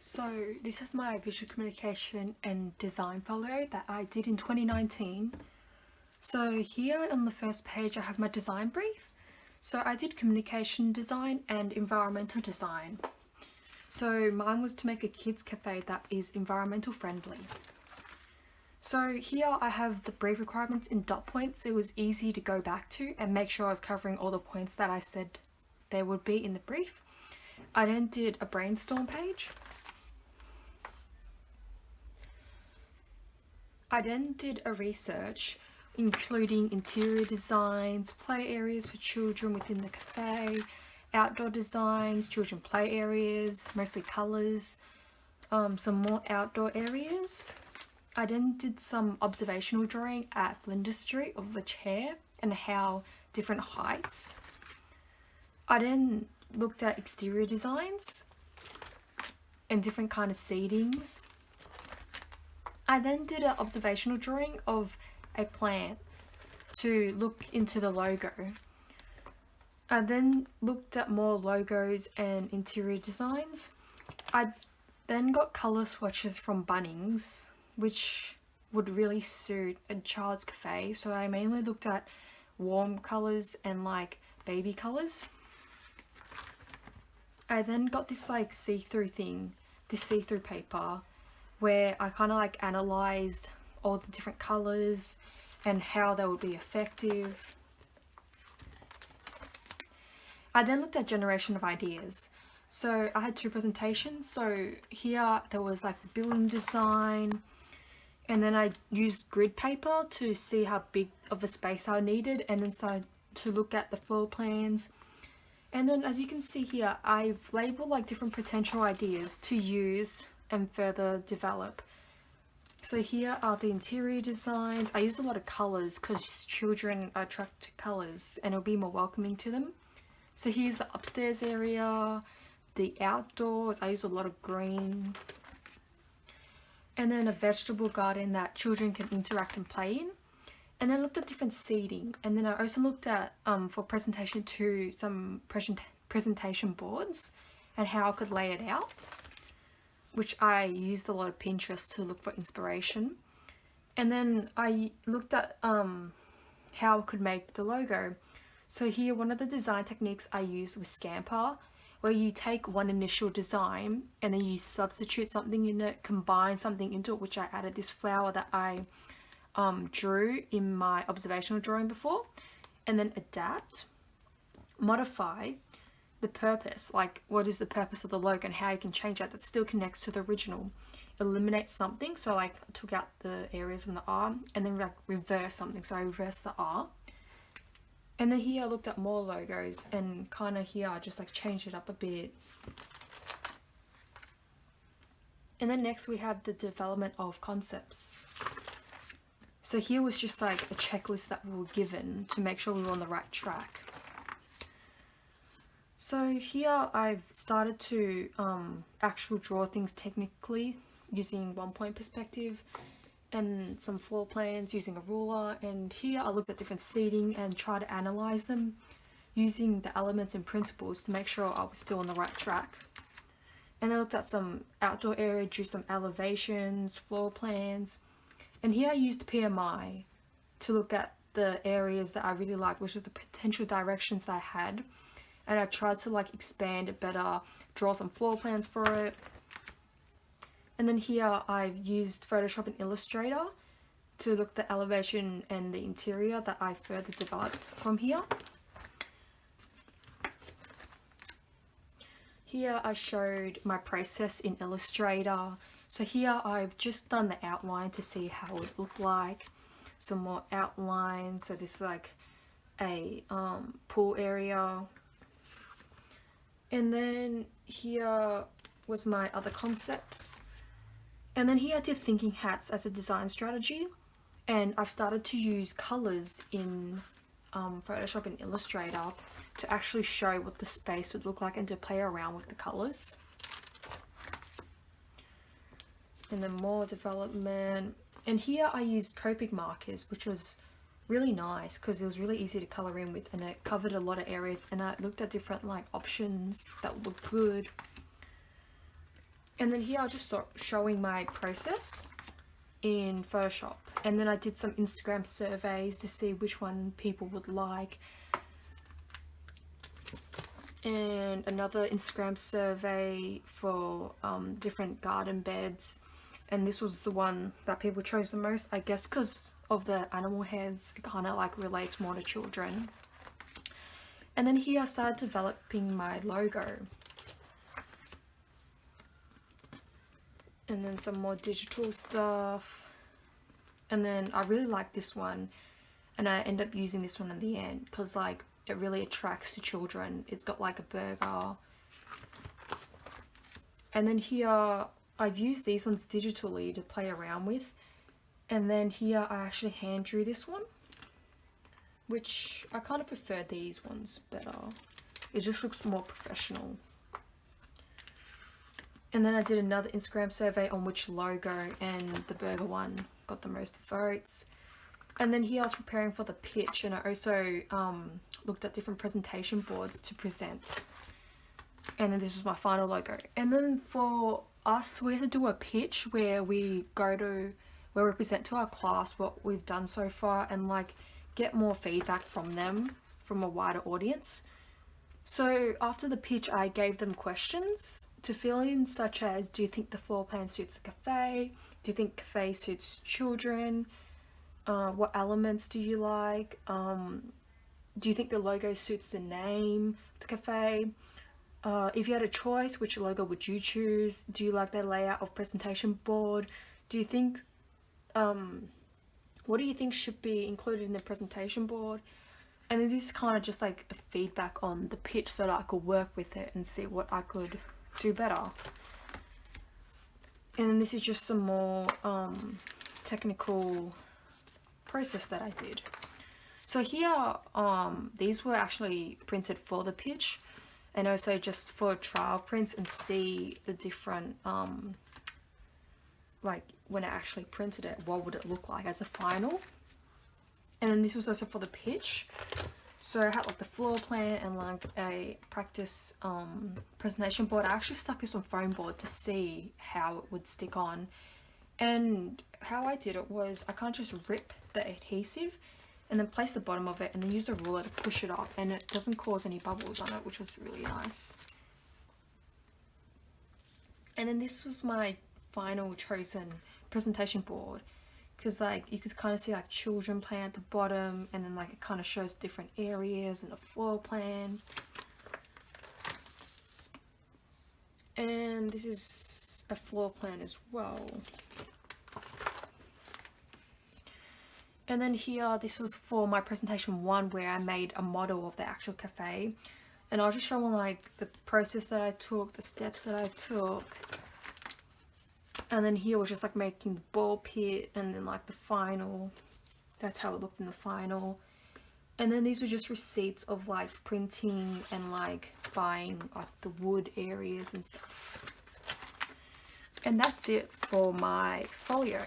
So this is my visual communication and design folio that I did in 2019. So here on the first page I have my design brief. So I did communication design and environmental design. So mine was to make a kids cafe that is environmental friendly. So here I have the brief requirements in dot points. It was easy to go back to and make sure I was covering all the points that I said there would be in the brief. I then did a brainstorm page. I then did a research including interior designs, play areas for children within the cafe, outdoor designs, children play areas, mostly colours, some more outdoor areas. I then did some observational drawing at Flinders Street of the chair and how different heights. I then looked at exterior designs and different kind of seatings. I then did an observational drawing of a plant to look into the logo. I then looked at more logos and interior designs. I then got colour swatches from Bunnings, which would really suit a child's cafe. So I mainly looked at warm colours and like baby colours. I then got this like see-through thing, this see-through paper, where I kind of like analysed all the different colours and how they would be effective. I then looked at generation of ideas. So I had two presentations. So here there was like the building design, and then I used grid paper to see how big of a space I needed, and then started to look at the floor plans. And then as you can see here, I've labelled like different potential ideas to use and further develop. So here are the interior designs. I used a lot of colours because children are attracted to colours and it'll be more welcoming to them. So here's the upstairs area, the outdoors. I used a lot of green. And then a vegetable garden that children can interact and play in. And then I looked at different seating. And then I also looked at, for presentation 2, some presentation boards and how I could lay it out, which I used a lot of Pinterest to look for inspiration. And then I looked at how I could make the logo. So here, one of the design techniques I used was Scamper, where you take one initial design and then you substitute something in it, combine something into it, which I added this flower that I drew in my observational drawing before, and then adapt, modify the purpose, like what is the purpose of the logo and how you can change that still connects to the original. Eliminate something, so like I took out the areas from the R, and then like reverse something, so I reversed the R. And then here I looked at more logos, and kind of here I just like changed it up a bit. And then next we have the development of concepts. So here was just like a checklist that we were given to make sure we were on the right track. So here I've started to actually draw things technically using 1-point perspective and some floor plans using a ruler. And here I looked at different seating and try to analyze them using the elements and principles to make sure I was still on the right track. And I looked at some outdoor area, drew some elevations, floor plans. And here I used PMI to look at the areas that I really liked, which were the potential directions that I had. And I tried to like expand it better, draw some floor plans for it. And then here I've used Photoshop and Illustrator to look at the elevation and the interior that I further developed from here. Here I showed my process in Illustrator. So here I've just done the outline to see how it would look like. Some more outline. So this is like a pool area. And then here was my other concepts. And then here I did thinking hats as a design strategy. And I've started to use colours in Photoshop and Illustrator to actually show what the space would look like and to play around with the colours. And then more development. And here I used Copic markers, which was really nice because it was really easy to colour in with, and it covered a lot of areas, and I looked at different like options that would look good. And then here I was just showing my process in Photoshop, and then I did some Instagram surveys to see which one people would like, and another Instagram survey for different garden beds, and this was the one that people chose the most, I guess because of the animal heads. It kind of like relates more to children. And then here I started developing my logo, and then some more digital stuff, and then I really like this one, and I end up using this one in the end because like it really attracts to children. It's got like a burger. And then here I've used these ones digitally to play around with, and then here I actually hand drew this one, which I kind of prefer these ones better. It just looks more professional. And then I did another Instagram survey on which logo, and the burger one got the most votes. And then here I was preparing for the pitch, and I also looked at different presentation boards to present. And then this was my final logo. And then for us, we had to do a pitch where we present to our class what we've done so far and like get more feedback from them, from a wider audience. So after the pitch, I gave them questions to fill in, such as, do you think the floor plan suits the cafe? Do you think cafe suits children? What elements do you like? Do you think the logo suits the name of the cafe? If you had a choice, which logo would you choose? Do you like the layout of presentation board? Do you think, what do you think should be included in the presentation board? And then this is kind of just like a feedback on the pitch so that I could work with it and see what I could do better. And then this is just some more technical process that I did. So here, these were actually printed for the pitch, and also just for trial prints and see the different, like when I actually printed it, what would it look like as a final. And then this was also for the pitch. So I had like the floor plan and like a practice presentation board. I actually stuck this on foam board to see how it would stick on. And how I did it was I kind of just rip the adhesive and then place the bottom of it and then use a ruler to push it up, and it doesn't cause any bubbles on it, which was really nice. And then this was my final chosen presentation board, because like you could kind of see like children playing at the bottom, and then like it kind of shows different areas and a floor plan. And this is a floor plan as well. And then here, this was for my presentation one, where I made a model of the actual cafe, and I'll just show them like the process that I took, the steps that I took. And then here was just like making the ball pit, and then like the final, that's how it looked in the final. And then these were just receipts of like printing and like buying like the wood areas and stuff. And that's it for my folio.